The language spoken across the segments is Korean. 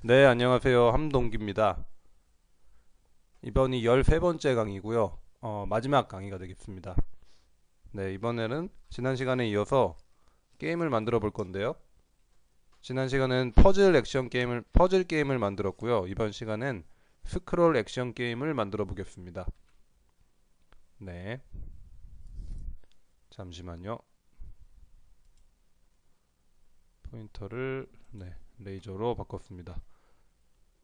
네, 안녕하세요. 함동기입니다. 이번이 13번째 강의고요. 마지막 강의가 되겠습니다. 네, 이번에는 지난 시간에 이어서 게임을 만들어 볼 건데요. 지난 시간엔 퍼즐 게임을 만들었고요. 이번 시간엔 스크롤 액션 게임을 만들어 보겠습니다. 네, 잠시만요. 포인터를, 레이저로 바꿨습니다.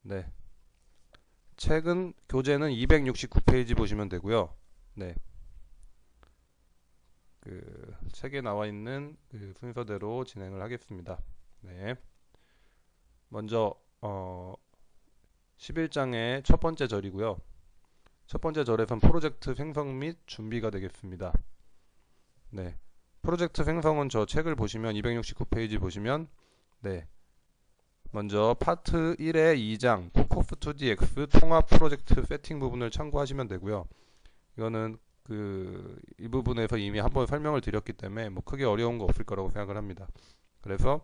네, 교재는 269페이지 보시면 되고요. 네, 책에 나와 있는 그 순서대로 진행을 하겠습니다. 네. 먼저 11장의 첫 번째 절이고요. 첫 번째 절에선 프로젝트 생성 및 준비가 되겠습니다. 네. 프로젝트 생성은 저 책을 보시면 269페이지 보시면 네. 먼저 파트 1의 2장 코코프2DX 통합 프로젝트 세팅 부분을 참고하시면 되고요. 이거는 이 부분에서 이미 한번 설명을 드렸기 때문에 뭐 크게 어려운 거 없을 거라고 생각을 합니다. 그래서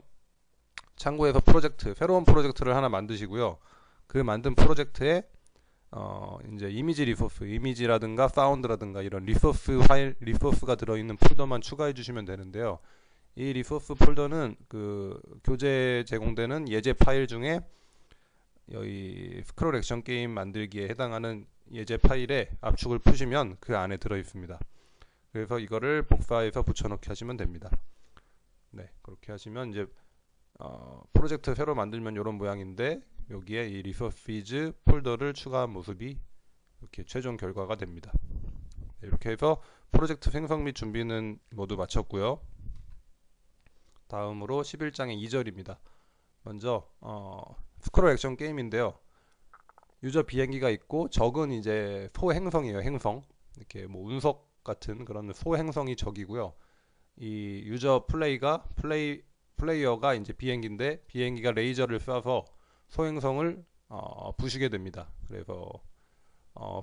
참고해서 새로운 프로젝트를 하나 만드시고요. 그 만든 프로젝트에 이제 이미지라든가 사운드라든가 이런 리소스가 들어있는 폴더만 추가해 주시면 되는데요. 이 리소스 폴더는 그 교재에 제공되는 예제 파일 중에 여기 스크롤 액션 게임 만들기에 해당하는 예제 파일에 압축을 푸시면 그 안에 들어 있습니다. 그래서 이거를 복사해서 붙여넣기 하시면 됩니다. 네, 그렇게 하시면 이제 프로젝트 새로 만들면 이런 모양인데 여기에 이 리소시즈 폴더를 추가한 모습이 이렇게 최종 결과가 됩니다. 네, 이렇게 해서 프로젝트 생성 및 준비는 모두 마쳤고요. 다음으로 11장의 2절입니다. 먼저 스크롤 액션 게임인데요. 유저 비행기가 있고 적은 이제 소행성이에요. 행성. 이렇게 뭐 운석 같은 그런 소행성이 적이고요. 이 플레이어가 이제 비행기인데 비행기가 레이저를 쏴서 소행성을 부시게 됩니다. 그래서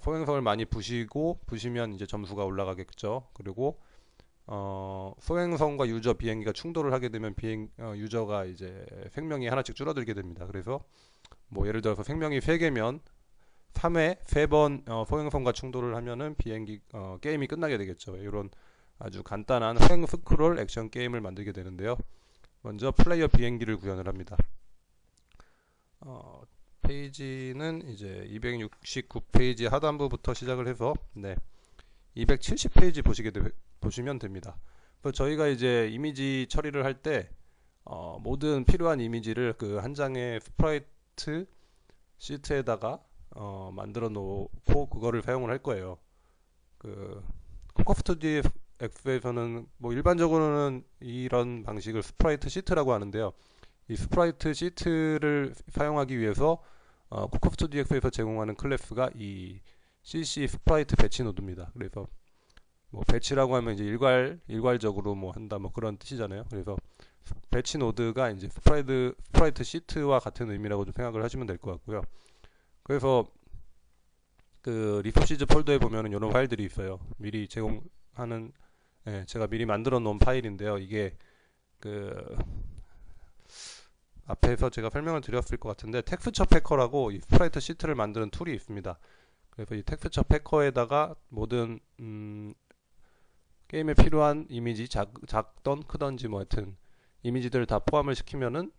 소행성을 많이 부시면 이제 점수가 올라가겠죠. 그리고 소행성과 유저 비행기가 충돌을 하게 되면 유저가 이제 생명이 하나씩 줄어들게 됩니다. 그래서 뭐 예를 들어서 생명이 3개면 3회 3번 소행성과 충돌을 하면은 게임이 끝나게 되겠죠. 이런 아주 간단한 소행 스크롤 액션 게임을 만들게 되는데요. 먼저 플레이어 비행기를 구현을 합니다. 페이지는 이제 269페이지 하단부부터 시작을 해서 270페이지 보시면 됩니다. 저희가 이제 이미지 처리를 할 때 모든 필요한 이미지를 그 한 장의 스프라이트 시트에다가 만들어 놓고 그거를 사용을 할 거예요. 코커2DX에서는 뭐 일반적으로는 이런 방식을 스프라이트 시트라고 하는데요. 이 스프라이트 시트를 사용하기 위해서 코커2DX에서 제공하는 클래스가 이 CC 스프라이트 배치 노드입니다. 그래서 뭐 배치라고 하면 이제 일괄적으로 뭐 한다 뭐 그런 뜻이잖아요. 그래서 배치 노드가 이제 스프라이트 시트와 같은 의미라고 좀 생각을 하시면 될 것 같고요. 그래서 그 리소시즈 폴더에 보면은 이런 파일들이 있어요. 미리 제공하는 제가 미리 만들어 놓은 파일인데요. 이게 그 앞에서 제가 설명을 드렸을 것 같은데 텍스처 패커라고 이 스프라이트 시트를 만드는 툴이 있습니다. 그래서 이 텍스처 패커에다가 모든 게임에 필요한 이미지 작던 크던지 뭐 하여튼 이미지들을 다 포함을 시키면은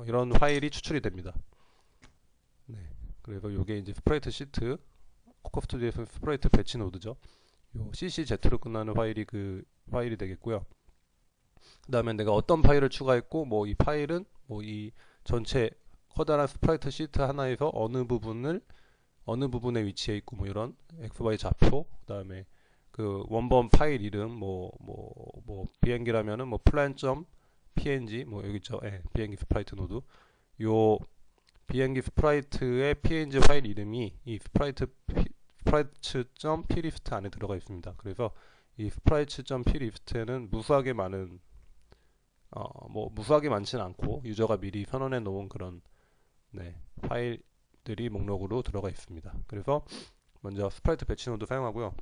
이런 파일이 추출이 됩니다. 네. 그래서 이게 이제 스프라이트 시트 코커2D에서 스프라이트 배치 노드죠. 요 CCZ로 끝나는 파일이 그 파일이 되겠고요. 그 다음에 내가 어떤 파일을 추가했고 뭐 이 파일은 뭐 이 전체 커다란 스프라이트 시트 하나에서 어느 부분에 위치해 있고 뭐 이런 XY 좌표 그 다음에 그 원본 파일 이름 뭐 비행기라면은 뭐 plan.png 뭐 여기 있죠. 비행기 스프라이트 노드 요 비행기 스프라이트의 png 파일 이름이 이 스프라이트.plist 안에 들어가 있습니다. 그래서 이 스프라이트.plist에는 무수하게 많지는 않고 유저가 미리 선언해 놓은 그런 파일들이 목록으로 들어가 있습니다. 그래서 먼저 스프라이트 배치 노드 사용하고요.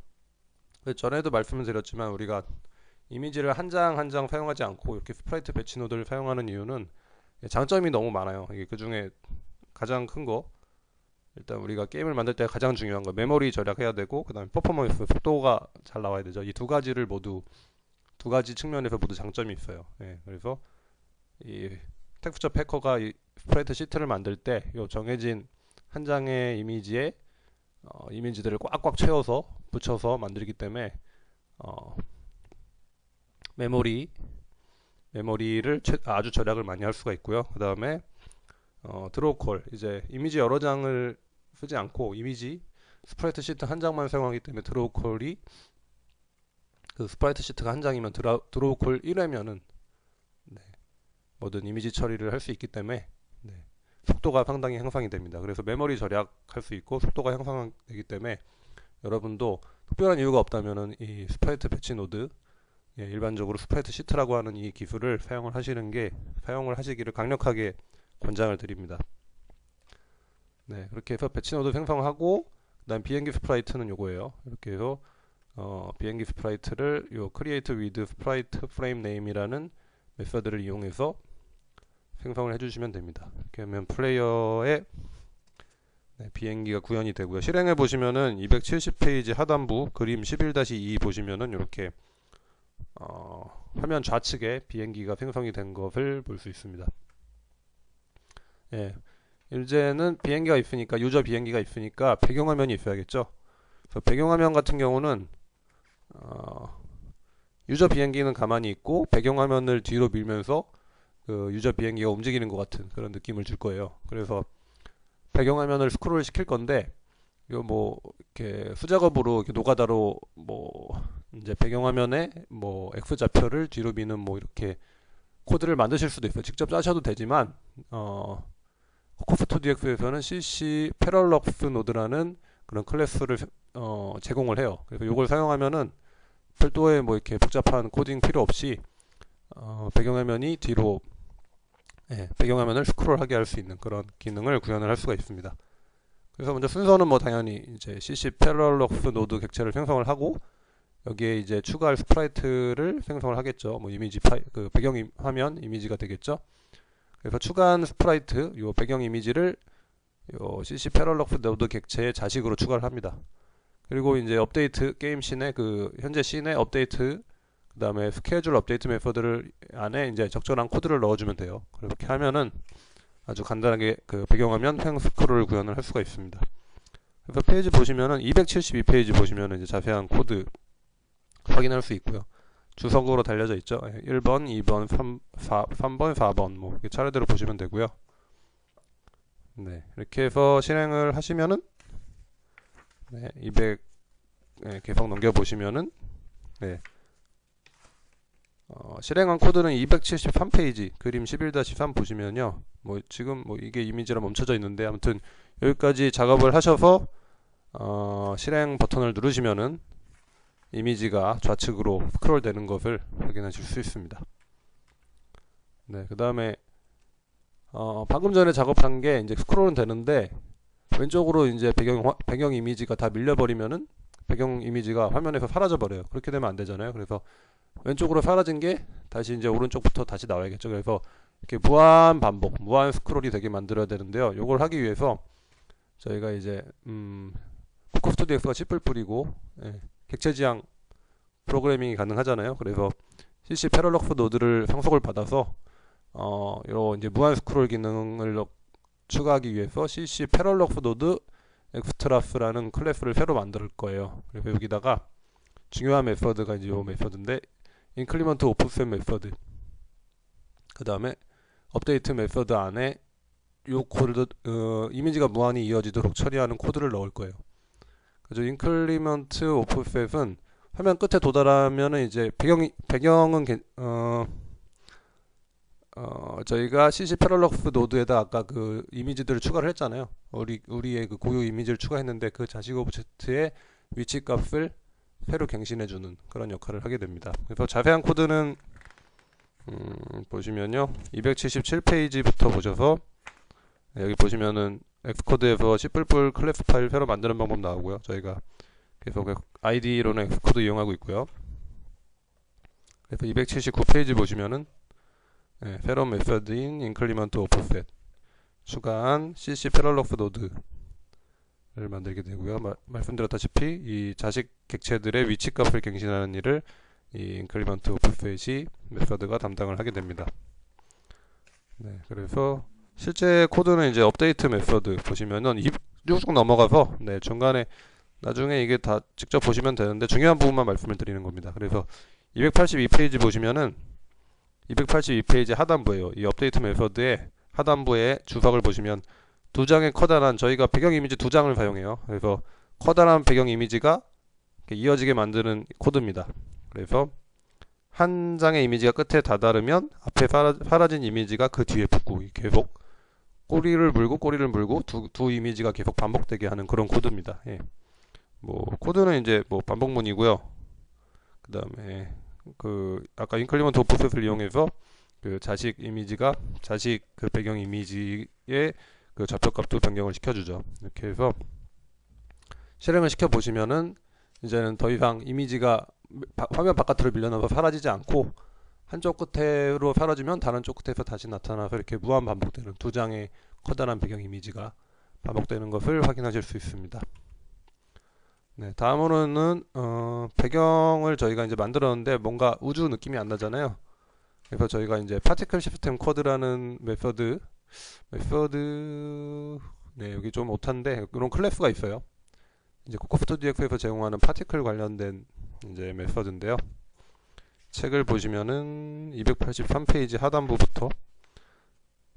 전에도 말씀을 드렸지만 우리가 이미지를 한 장 한 장 사용하지 않고 이렇게 스프라이트 배치 노드를 사용하는 이유는 장점이 너무 많아요. 이게 그 중에 가장 큰 거, 일단 우리가 게임을 만들 때 가장 중요한 거 메모리 절약해야 되고, 그 다음에 퍼포먼스, 속도가 잘 나와야 되죠. 이 두 가지를 모두, 두 가지 측면에서 모두 장점이 있어요. 예, 그래서 이 텍스처 패커가 이 스프레이트 시트를 만들 때 요 정해진 한 장의 이미지에 이미지들을 꽉꽉 채워서 붙여서 만들기 때문에 메모리를 아주 절약을 많이 할 수가 있고요. 그 다음에 드로우 콜, 이제 이미지 여러 장을 쓰지 않고 이미지 스프라이트 시트 한 장만 사용하기 때문에 드로우 콜이, 그 스프라이트 시트가 한 장이면 드로우 콜 1회면은 모든 이미지 처리를 할 수 있기 때문에 속도가 상당히 향상이 됩니다. 그래서 메모리 절약할 수 있고 속도가 향상되기 때문에 여러분도 특별한 이유가 없다면은 이 스프라이트 배치 노드, 일반적으로 스프라이트 시트라고 하는 이 기술을 사용을 하시기를 강력하게 권장을 드립니다. 네, 그렇게 해서 배치 노드 생성하고, 그다음 비행기 스프라이트는 요거예요. 이렇게 해서 비행기 스프라이트를 요 create with sprite frame name이라는 메서드를 이용해서 생성을 해주시면 됩니다. 이렇게 하면 플레이어의 비행기가 구현이 되고요. 실행해 보시면은 270페이지 하단부 그림 11-2 보시면은 이렇게 화면 좌측에 비행기가 생성이 된 것을 볼 수 있습니다. 예, 이제는 비행기가 있으니까, 유저 비행기가 있으니까 배경화면이 있어야겠죠. 그래서 배경화면 같은 경우는 유저 비행기는 가만히 있고 배경화면을 뒤로 밀면서 그 유저 비행기가 움직이는 것 같은 그런 느낌을 줄 거예요. 그래서 배경화면을 스크롤 시킬 건데, 이거 뭐 이렇게 수작업으로 이렇게 노가다로 뭐 이제 배경화면에 뭐 X 좌표를 뒤로 미는 뭐 이렇게 코드를 만드실 수도 있어요. 직접 짜셔도 되지만 코코2DX에서는 CC 패럴럭스 노드라는 그런 클래스를 제공을 해요. 그래서 이걸 사용하면은 별도의 뭐 이렇게 복잡한 코딩 필요 없이 배경화면이 뒤로 배경화면을 스크롤하게 할 수 있는 그런 기능을 구현을 할 수가 있습니다. 그래서 먼저 순서는 뭐 당연히 이제 CC 패럴럭스 노드 객체를 생성을 하고, 여기에 이제 추가할 스프라이트를 생성을 하겠죠. 뭐 이미지 그 배경 화면 이미지가 되겠죠. 그래서 추가한 스프라이트, 요 배경 이미지를 요 CC 패럴럭스 노드 객체의 자식으로 추가를 합니다. 그리고 이제 업데이트 게임 씬의 그 현재 씬의 업데이트, 그 다음에 스케줄 업데이트 메서드를 안에 이제 적절한 코드를 넣어주면 돼요. 그렇게 하면은 아주 간단하게 그 배경화면 횡 스크롤을 구현을 할 수가 있습니다. 그래서 페이지 보시면은 272페이지 보시면은 이제 자세한 코드 확인할 수 있고요. 주석으로 달려져 있죠. 1번, 2번, 3번, 4번 뭐 이렇게 차례대로 보시면 되고요. 네, 이렇게 해서 실행을 하시면은 200 계속 넘겨 보시면은 실행한 코드는 273페이지 그림 11-3 보시면요. 뭐 지금 뭐 이게 이미지라 멈춰져 있는데, 아무튼 여기까지 작업을 하셔서 실행 버튼을 누르시면은 이미지가 좌측으로 스크롤 되는 것을 확인하실 수 있습니다. 네, 그 다음에 방금 전에 작업한 게 이제 스크롤은 되는데, 왼쪽으로 이제 배경 이미지가 다 밀려버리면은 배경 이미지가 화면에서 사라져 버려요. 그렇게 되면 안 되잖아요. 그래서 왼쪽으로 사라진 게 다시 이제 오른쪽부터 다시 나와야겠죠. 그래서 이렇게 무한 반복, 무한 스크롤이 되게 만들어야 되는데요. 요걸 하기 위해서 저희가 이제 코코2DX가 C++이고 객체 지향 프로그래밍이 가능하잖아요. 그래서 CC 패럴럭스 노드를 상속을 받아서 요 이제 무한 스크롤 기능을 추가하기 위해서 CC 패럴럭스 노드 엑스트라스라는 클래스를 새로 만들 거예요. 그래서 여기다가 중요한 메서드가 이제 요 메서드인데, 인클리먼트 오프셋 메서드, 그 다음에 업데이트 메서드 안에 요 코드 이미지가 무한히 이어지도록 처리하는 코드를 넣을 거예요. 그래서 인클리먼트 오프셋은 화면 끝에 도달하면은 이제 배경은 저희가 CC 패럴럭스 노드에다 아까 그 이미지들을 추가를 했잖아요. 우리의 그 고유 이미지를 추가했는데 그 자식 오브젝트의 위치 값을 새로 갱신해주는 그런 역할을 하게 됩니다. 그래서 자세한 코드는 보시면요, 277페이지부터 보셔서 여기 보시면은 엑스코드에서 C++ 클래스 파일 새로 만드는 방법 나오고요. 저희가 계속 ID로는 엑스코드 이용하고 있고요. 그래서 279페이지 보시면은 새로운 메서드인 increment offset 추가한 CC 패럴록스 노드를 만들게 되고요. 말씀드렸다시피 이 자식 객체들의 위치값을 갱신하는 일을 이 인크리먼트 오프셋이 메서드가 담당을 하게 됩니다. 네, 그래서 실제 코드는 이제 업데이트 메서드 보시면은 쭉 넘어가서 네, 중간에 나중에 이게 다 직접 보시면 되는데 중요한 부분만 말씀을 드리는 겁니다. 그래서 282페이지 보시면은 282페이지 하단부에요. 이 업데이트 메서드의 하단부에 주석을 보시면 두 장의 커다란 저희가 배경 이미지 두 장을 사용해요. 그래서 커다란 배경 이미지가 이어지게 만드는 코드입니다. 그래서 한 장의 이미지가 끝에 다다르면 앞에 사라진 이미지가 그 뒤에 붙고 계속 꼬리를 물고 두 이미지가 계속 반복되게 하는 그런 코드입니다. 예. 뭐 코드는 이제 뭐 반복문이고요. 그 다음에 그 아까 인클리먼트 오프셋을 이용해서 그 자식 그 배경 이미지의 그 좌표값도 변경을 시켜주죠. 이렇게 해서 실행을 시켜 보시면은 이제는 더 이상 이미지가 화면 바깥으로 밀려나서 사라지지 않고 한쪽 끝으로 사라지면 다른 쪽 끝에서 다시 나타나서 이렇게 무한 반복되는 두 장의 커다란 배경 이미지가 반복되는 것을 확인하실 수 있습니다. 네, 다음으로는 배경을 저희가 이제 만들었는데 뭔가 우주 느낌이 안 나잖아요. 그래서 저희가 이제 파티클 시스템 코드라는 메서드 네, 여기 좀 오타인데 이런 클래스가 있어요. 이제 코코스튜디오에서 제공하는 파티클 관련된 이제 메서드인데요. 책을 보시면은 283페이지 하단부부터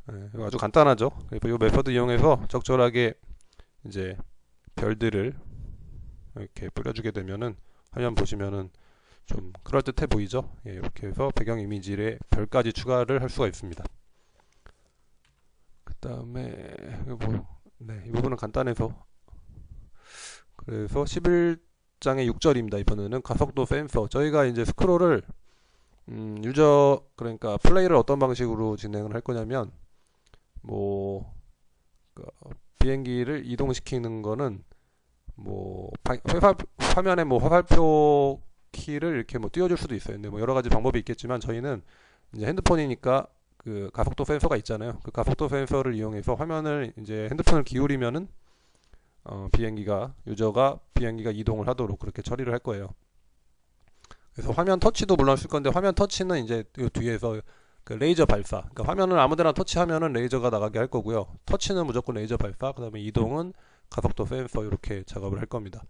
네, 아주 간단하죠. 그래서 이 메서드 이용해서 적절하게 이제 별들을 이렇게 뿌려주게 되면은 화면 보시면은 좀 그럴듯해 보이죠. 예, 이렇게 해서 배경 이미지에 별까지 추가를 할 수가 있습니다. 그 다음에 네, 이 부분은 간단해서 그래서 11장의 6절입니다. 이번에는 가속도 센서. 저희가 이제 스크롤을 유저 그러니까 플레이를 어떤 방식으로 진행을 할 거냐면 뭐 비행기를 이동시키는 거는 뭐 화면에 뭐 화살표 키를 이렇게 뭐 띄워줄 수도 있어요. 근데 뭐 여러 가지 방법이 있겠지만 저희는 이제 핸드폰이니까 그 가속도 센서가 있잖아요. 그 가속도 센서를 이용해서 화면을 이제 핸드폰을 기울이면은 유저가 비행기가 이동을 하도록 그렇게 처리를 할 거예요. 그래서 화면 터치도 물론 쓸 건데 화면 터치는 이제 그 뒤에서 그 레이저 발사. 그러니까 화면을 아무데나 터치하면은 레이저가 나가게 할 거고요. 터치는 무조건 레이저 발사. 그다음에 이동은 가속도 센서 이렇게 작업을 할 겁니다.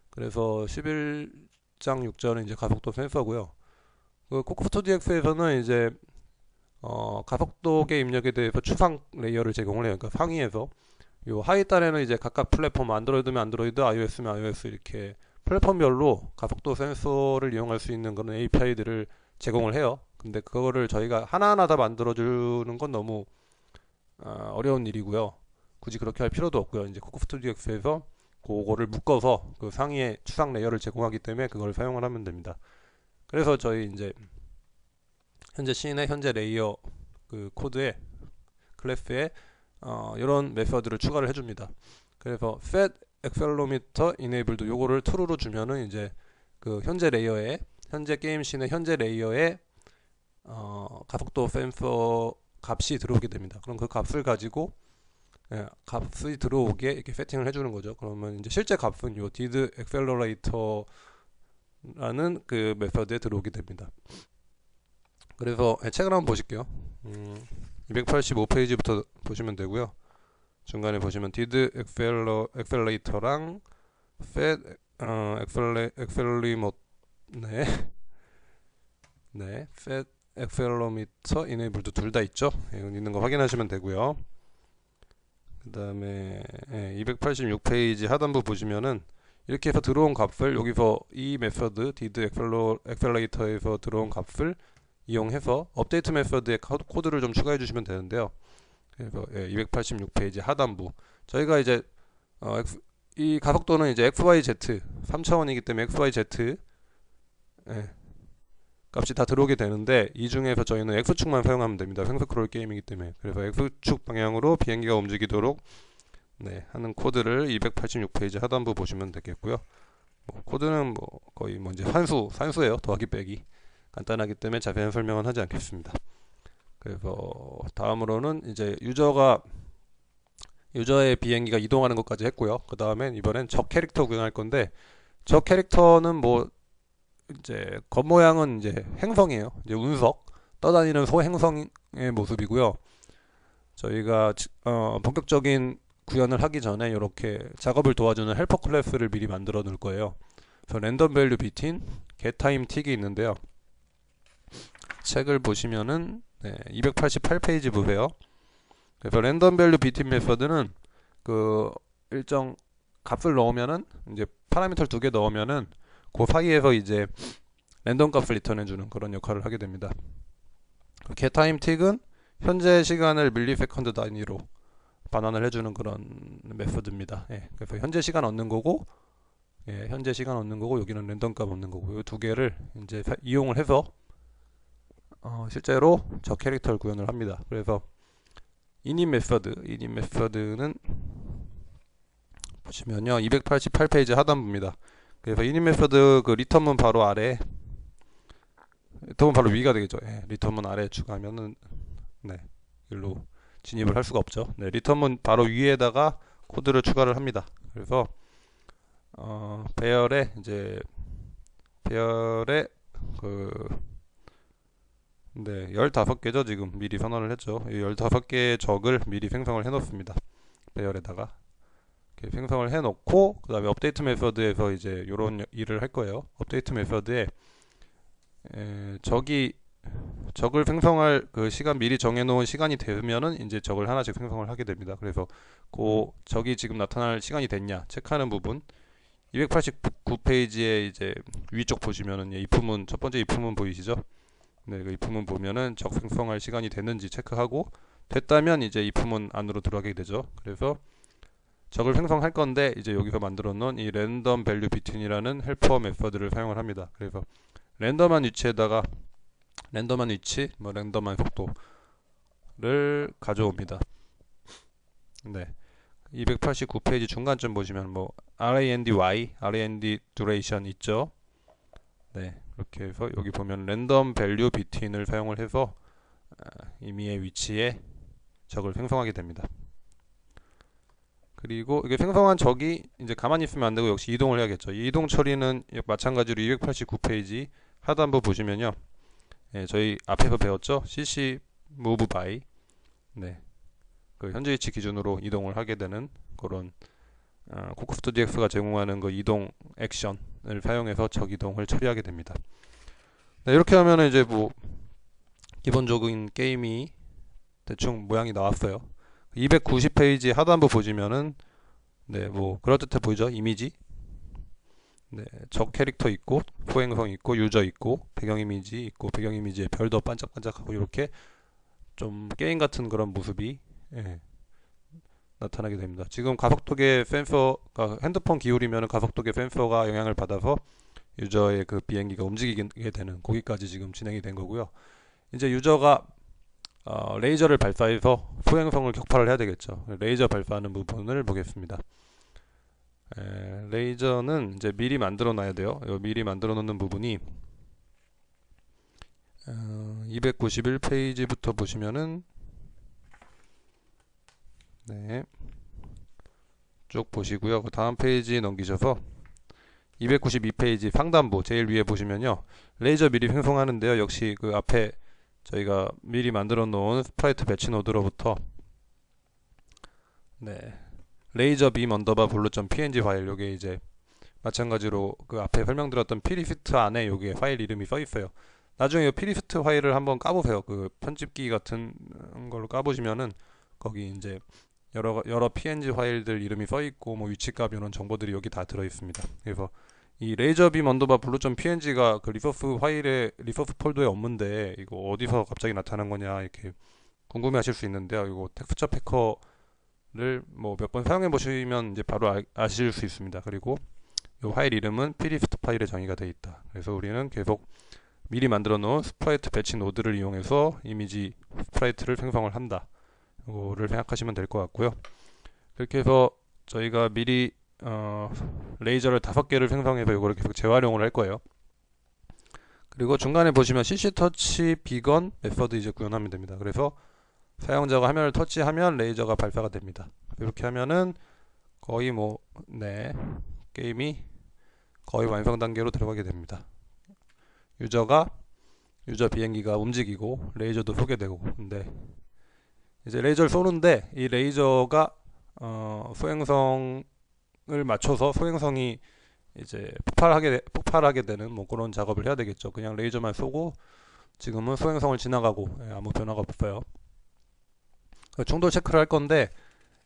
그래서 11장 6절은 이제 가속도 센서고요. 그 코코스튜디오에서는 이제 가속도계 입력에 대해서 추상 레이어를 제공을 해요. 그러니까 상위에서 요 하위 단에는 이제 각각 플랫폼 안드로이드면 안드로이드, iOS면 iOS 이렇게 플랫폼별로 가속도 센서를 이용할 수 있는 그런 API들을 제공을 해요. 근데 그거를 저희가 하나하나 다 만들어주는 건 너무 어려운 일이고요. 굳이 그렇게 할 필요도 없고요. 이제 코코스튜디오에서 그거를 묶어서 그 상위에 추상 레이어를 제공하기 때문에 그걸 사용을 하면 됩니다. 그래서 저희 이제 현재 씬의 현재 레이어 그 코드에 클래스에 이런 메서드를 추가를 해줍니다. 그래서 set accelerometer enabled 요거를 true로 주면은 이제 그 현재 게임 씬의 현재 레이어에 가속도 센서 값이 들어오게 됩니다. 그럼 그 값을 가지고 값이 들어오게 이렇게 세팅을 해주는 거죠. 그러면 이제 실제 값은 요 did accelerator라는 그 메서드에 들어오게 됩니다. 그래서 책을 한번 보실게요. 285페이지부터 보시면 되고요. 중간에 보시면 did accelerator랑 set accelerometer 네, set accelerometer enabled 둘 다 있죠. 있는 거 확인하시면 되고요. 그 다음에 286페이지 하단부 보시면은 이렇게 해서 들어온 값을 여기서 이 메서드 did accelerator에서 들어온 값을 이용해서 업데이트 메서드의 코드를 좀 추가해 주시면 되는데요. 그래서 286페이지 하단부 저희가 이제 이 가속도는 이제 XYZ 3차원이기 때문에 XYZ 값이 다 들어오게 되는데 이 중에서 저희는 X축만 사용하면 됩니다. 생스크롤 게임이기 때문에. 그래서 X축 방향으로 비행기가 움직이도록 하는 코드를 286페이지 하단부 보시면 되겠고요. 코드는 거의 이제 산수예요. 더하기 빼기 간단하기 때문에 자세한 설명은 하지 않겠습니다. 그래서 다음으로는 이제 유저가 유저의 비행기가 이동하는 것까지 했고요. 그 다음엔 이번엔 적 캐릭터 구현할 건데, 적 캐릭터는 뭐 이제 겉모양은 이제 행성이에요. 이제 운석 떠다니는 소행성의 모습이고요. 저희가 본격적인 구현을 하기 전에 이렇게 작업을 도와주는 헬퍼 클래스를 미리 만들어 놓을 거예요. 그래서 랜덤 밸류 비틴 getTime 틱이 있는데요. 책을 보시면은 288페이지 보세요. 그래서 랜덤 밸류 비틴 메서드는 그 일정 값을 넣으면은 이제 파라미터를 두 개 넣으면은 그 사이에서 이제 랜덤 값을 리턴해 주는 그런 역할을 하게 됩니다. getTime 틱은 현재 시간을 밀리세컨드 단위로 반환을 해주는 그런 메서드입니다. 그래서 현재 시간 얻는 거고, 현재 시간 얻는 거고, 여기는 랜덤 값 얻는 거고, 이 두 개를 이제 이용을 해서 실제로 저 캐릭터를 구현을 합니다. 그래서 init 메서드는 보시면요, 288페이지 하단부입니다. 그래서 init 메서드 그 리턴문 바로 아래, 리턴문 바로 위가 되겠죠. 리턴문 아래에 추가하면은 일로 진입을 할 수가 없죠. 리턴문 바로 위에다가 코드를 추가를 합니다. 그래서 배열에 그 15개죠. 지금 미리 선언을 했죠. 이 15개의 적을 미리 생성을 해 놓습니다. 배열에다가 이렇게 생성을 해 놓고, 그 다음에 업데이트 메서드에서 이제 요런 일을 할 거예요. 업데이트 메서드에 적을 생성할 그 시간 미리 정해놓은 시간이 되면은 이제 적을 하나씩 생성을 하게 됩니다. 그래서 그 적이 지금 나타날 시간이 됐냐 체크하는 부분, 289페이지에 이제 위쪽 보시면은 if문 첫 번째 if문 보이시죠? 그 if문 보면은 적 생성할 시간이 됐는지 체크하고, 됐다면 이제 if문 안으로 들어가게 되죠. 그래서 적을 생성할 건데 이제 여기서 만들어 놓은 이 랜덤 밸류 비틴이라는 헬퍼 메서드를 사용을 합니다. 그래서 랜덤한 위치에다가 랜덤한 위치, 랜덤한 속도를 가져옵니다. 289페이지 중간쯤 보시면 randy, rand duration 있죠. 이렇게 해서 여기 보면 랜덤 밸류 비틴을 사용을 해서 임의의 위치에 적을 생성하게 됩니다. 그리고 이게 생성한 적이 이제 가만히 있으면 안 되고 역시 이동을 해야겠죠. 이 이동 처리는 마찬가지로 289페이지 하단부 보시면요. 저희 앞에서 배웠죠? cc move by. 그 현재 위치 기준으로 이동을 하게 되는 그런 코코스토DX가 제공하는 그 이동 액션을 사용해서 적 이동을 처리하게 됩니다. 이렇게 하면은 이제 기본적인 게임이 대충 모양이 나왔어요. 290페이지 하단부 보시면은 그럴듯해 보이죠? 이미지. 적 캐릭터 있고, 소행성 있고, 유저 있고, 배경 이미지 있고, 배경 이미지에 별도 반짝반짝하고, 이렇게 좀 게임 같은 그런 모습이 나타나게 됩니다. 지금 가속도계 센서가 핸드폰 기울이면 가속도계 센서가 영향을 받아서 유저의 그 비행기가 움직이게 되는, 거기까지 지금 진행이 된 거고요. 이제 유저가 레이저를 발사해서 소행성을 격파를 해야 되겠죠. 레이저 발사하는 부분을 보겠습니다. 레이저는 이제 미리 만들어 놔야 돼요. 미리 만들어 놓는 부분이 291페이지부터 보시면은 쭉 보시고요. 그 다음 페이지 넘기셔서 292페이지 상단부 제일 위에 보시면요, 레이저 미리 생성하는데요. 역시 그 앞에 저희가 미리 만들어 놓은 스프라이트 배치 노드로부터 레이저 빔 언더바 블루.png 파일, 요게 이제 마찬가지로 그 앞에 설명드렸던 피리스트 안에 요게 파일 이름이 써 있어요. 나중에 이 피리스트 파일을 한번 까보세요. 그 편집기 같은 걸로 까보시면은 거기 이제 여러 png 파일들 이름이 써 있고 위치값 이런 정보들이 여기 다 들어 있습니다. 그래서 이 레이저 빔 언더바 블루.png가 그 리소스 파일에 리소스 폴더에 없는데 이거 어디서 갑자기 나타난 거냐 이렇게 궁금해 하실 수 있는데요. 이거 텍스처 패커를 몇 번 사용해 보시면 이제 바로 아실 수 있습니다. 그리고 이 파일 이름은 pdft 파일에 정의가 되어 있다. 그래서 우리는 계속 미리 만들어 놓은 스프라이트 배치 노드를 이용해서 이미지 스프라이트를 생성을 한다. 이거를 생각하시면 될 것 같고요. 그렇게 해서 저희가 미리 레이저를 5개를 생성해서 이거를 계속 재활용을 할 거예요. 그리고 중간에 보시면 CC 터치 비건 메서드 이제 구현하면 됩니다. 그래서 사용자가 화면을 터치하면 레이저가 발사가 됩니다. 이렇게 하면은 거의 게임이 거의 완성 단계로 들어가게 됩니다. 유저 비행기가 움직이고 레이저도 소개되고. 근데 이제 레이저를 쏘는데 이 레이저가 소행성을 맞춰서 소행성이 이제 폭발하게 되는 뭐 그런 작업을 해야 되겠죠. 그냥 레이저만 쏘고 지금은 소행성을 지나가고 아무 변화가 없어요. 충돌 체크를 할 건데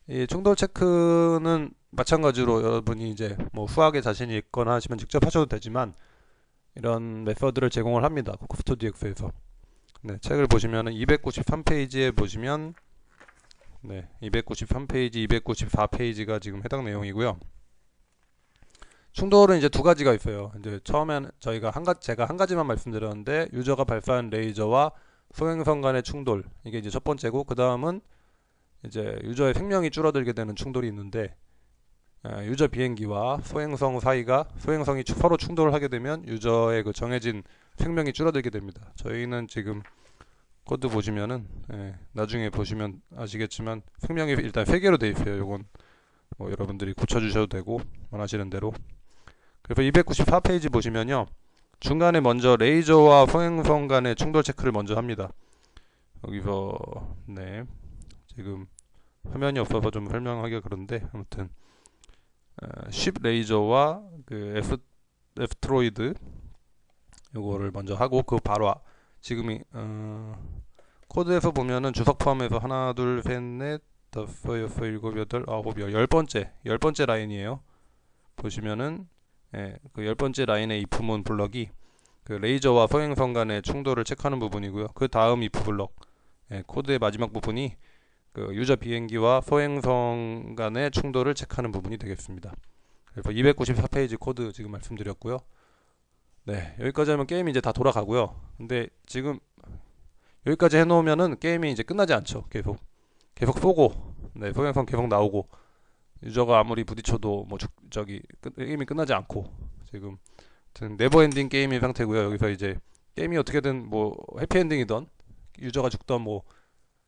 이 충돌 체크는 마찬가지로 여러분이 이제 뭐 후하게 자신이 있거나 하시면 직접 하셔도 되지만 이런 메서드를 제공을 합니다. 코코스토디엑스에서. 네, 책을 보시면은 293페이지에 보시면 293페이지, 294페이지가 지금 해당 내용이고요. 충돌은 이제 두 가지가 있어요. 이제 처음에는 제가 한 가지만 말씀드렸는데 유저가 발사한 레이저와 소행성 간의 충돌, 이게 이제 첫 번째고, 그 다음은 이제 유저의 생명이 줄어들게 되는 충돌이 있는데 유저 비행기와 소행성 사이가 소행성이 서로 충돌을 하게 되면 유저의 그 정해진 생명이 줄어들게 됩니다. 저희는 지금 코드 보시면은 나중에 보시면 아시겠지만 생명이 일단 3개로 돼 있어요. 요건 뭐 여러분들이 고쳐주셔도 되고 원하시는 대로. 그래서 294페이지 보시면요, 중간에 먼저 레이저와 소행성 간의 충돌 체크를 먼저 합니다. 여기서 지금 화면이 없어서 좀 설명하기가 그런데, 아무튼 쉽 레이저와 그 F트로이드 요거를 먼저 하고, 그 바로 지금이 코드에서 보면은 주석 포함해서 하나 둘 셋 넷 다섯 여섯 일곱 여덟 아홉 열 번째 라인이에요. 보시면은 그 10번째 라인의 if 문 블럭이 그 레이저와 소행성 간의 충돌을 체크하는 부분이고요. 그 다음 if 블럭, 코드의 마지막 부분이 그 유저 비행기와 소행성 간의 충돌을 체크하는 부분이 되겠습니다. 그래서 294페이지 코드 지금 말씀드렸고요. 여기까지 하면 게임이 이제 다 돌아가고요. 근데 지금 여기까지 해놓으면은 게임이 이제 끝나지 않죠. 계속 쏘고, 소행성 계속 나오고, 유저가 아무리 부딪혀도 뭐 게임이 끝나지 않고, 지금 네버엔딩 게임인 상태고요. 여기서 이제 게임이 어떻게든 뭐 해피엔딩이던 유저가 죽던 뭐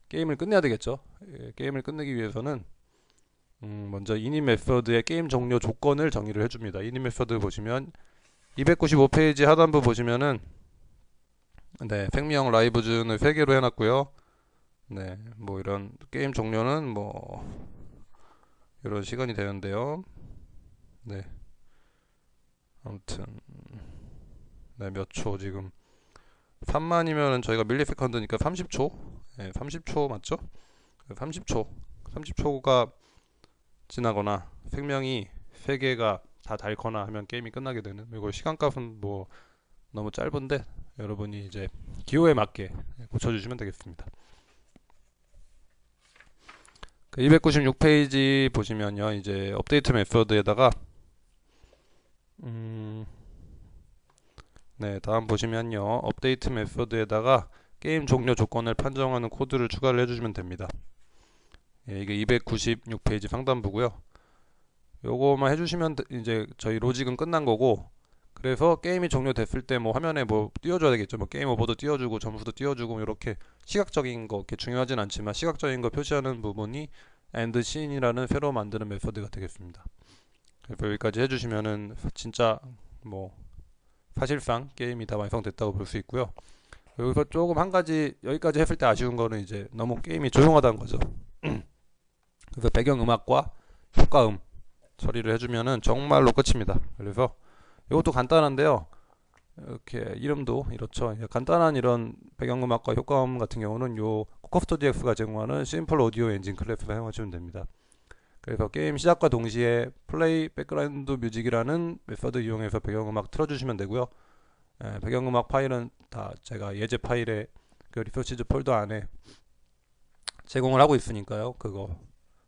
게임을 끝내야 되겠죠. 게임을 끝내기 위해서는 먼저 이닛 메서드의 게임 종료 조건을 정의를 해줍니다. 이닛 메서드 보시면 295페이지 하단부 보시면은 생명 라이브준을 3개로 해놨고요. 뭐 이런 게임 종료는 뭐 이런 시간이 되는데요. 아무튼 몇 초, 지금 3만이면은 저희가 밀리세컨드니까 30초. 30초 맞죠? 30초가 지나거나 생명이 3개가 다 닳거나 하면 게임이 끝나게 되는, 이거 시간값은 뭐 너무 짧은데 여러분이 이제 기호에 맞게 고쳐주시면 되겠습니다. 296페이지 보시면요, 이제 업데이트 메서드에다가 다음 보시면요, 업데이트 메서드에다가 게임 종료 조건을 판정하는 코드를 추가를 해주시면 됩니다. 이게 296페이지 상단부고요. 요거만 해주시면 이제 저희 로직은 끝난 거고, 그래서 게임이 종료됐을 때 뭐 화면에 뭐 띄워줘야 되겠죠. 뭐 게임 오버도 띄워주고 점수도 띄워주고, 이렇게 시각적인 거 이렇게 중요하진 않지만 시각적인 거 표시하는 부분이 end scene이라는 새로 만드는 메서드가 되겠습니다. 그래서 여기까지 해주시면은 진짜 뭐 사실상 게임이 다 완성됐다고 볼 수 있고요. 여기서 조금 한 가지 여기까지 했을 때 아쉬운 거는 이제 너무 게임이 조용하다는 거죠. 그래서 배경음악과 효과음 처리를 해주면은 정말로 끝입니다. 그래서 이것도 간단한데요, 이렇게 이름도 이렇죠. 간단한 이런 배경음악과 효과음 같은 경우는 요 코코스토디엑스가 제공하는 심플 오디오 엔진 클래스 사용하시면 됩니다. 그래서 게임 시작과 동시에 플레이 백그라운드 뮤직이라는 메서드 이용해서 배경음악 틀어주시면 되고요. 배경음악 파일은 다 제가 예제 파일에 그 리서치즈 폴더 안에 제공을 하고 있으니까요. 그거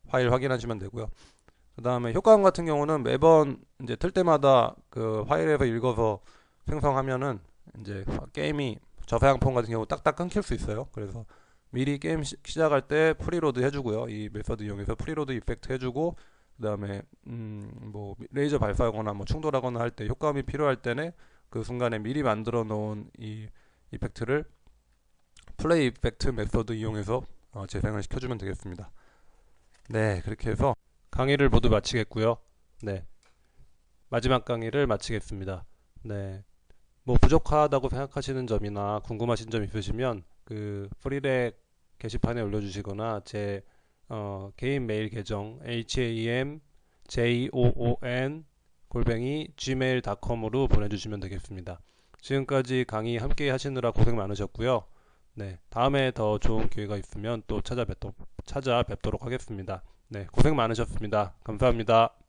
파일 확인하시면 되고요. 그 다음에 효과음 같은 경우는 매번 이제 틀 때마다 그 파일에서 읽어서 생성하면은 이제 게임이 저사양폰 같은 경우 딱딱 끊길 수 있어요. 그래서 미리 게임 시작할 때 프리로드 해주고요. 이 메서드 이용해서 프리로드 이펙트 해주고, 그 다음에 뭐 레이저 발사하거나 뭐 충돌하거나 할 때 효과음이 필요할 때는 그 순간에 미리 만들어 놓은 이 이펙트를 플레이 이펙트 메서드 이용해서 재생을 시켜주면 되겠습니다. 네, 그렇게 해서 강의를 모두 마치겠고요. 네, 마지막 강의를 마치겠습니다. 네, 뭐 부족하다고 생각하시는 점이나 궁금하신 점 있으시면 그 프리렉 게시판에 올려주시거나 제 개인 메일 계정 hamjoon gmail.com으로 보내주시면 되겠습니다. 지금까지 강의 함께 하시느라 고생 많으셨고요. 네, 다음에 더 좋은 기회가 있으면 또 찾아뵙도록 하겠습니다. 네, 고생 많으셨습니다. 감사합니다.